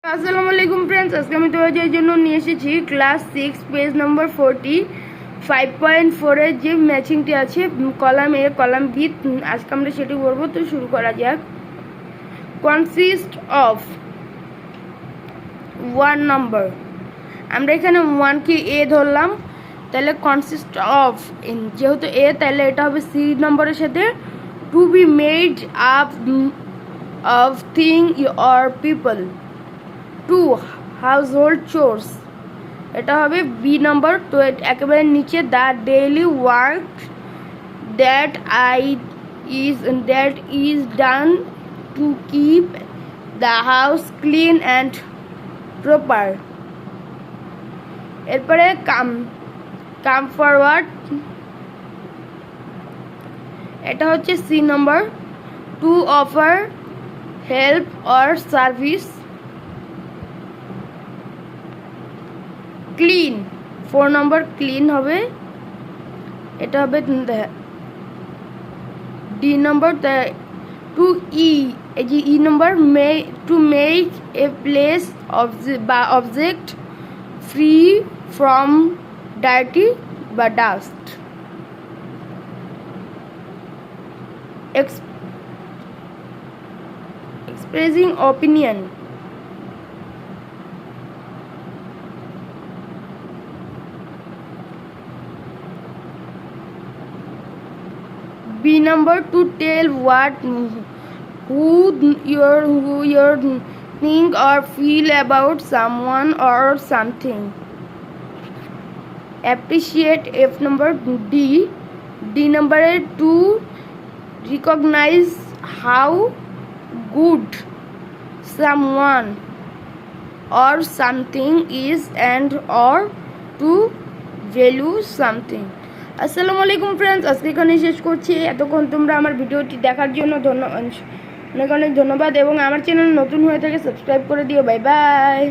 আসসালামু আলাইকুম ফ্রেন্ডস, আজকে আমি তোমাদের জন্য নিয়ে এসেছি ক্লাস 6 পেজ নম্বর 40 5.4 এর যে ম্যাচিংটি আছে কলাম এ কলাম বি। আজকে আমরা সেটি করবো। তো শুরু করা যাক। কনসিস্ট অফ 1 নাম্বার, আমরা এখানে 1 কে এ ধরলাম, তাহলে কনসিস্ট অফ যেহেতু এ, তাহলে এটা হবে সি নম্বরের সাথে to be made up of thing or people, to household chores, এটা হবে বি নাম্বার। তো একেবারে নিচে the daily work that is done to keep the house clean and proper. এরপরে কাম ফরওয়ার্ড, এটা হচ্ছে C number. To offer help or service. Clean 4 number, clean হবে, এটা হবে ডি নম্বর। টু এই যে E number, to make a place বা object free from dirty বা dust. Expressing opinion, B number. To tell what who you think or feel about someone or something. Appreciate F number. D number. To recognize how good someone or something is and or to value something. আসসালামু আলাইকুম friends, আজকে এখানে শেষ করছি। এতক্ষণ তোমরা আমার ভিডিওটি দেখার জন্য অনেক অনেক ধন্যবাদ, এবং আমার চ্যানেল নতুন হয়ে থাকে সাবস্ক্রাইব করে দিও। Bye bye.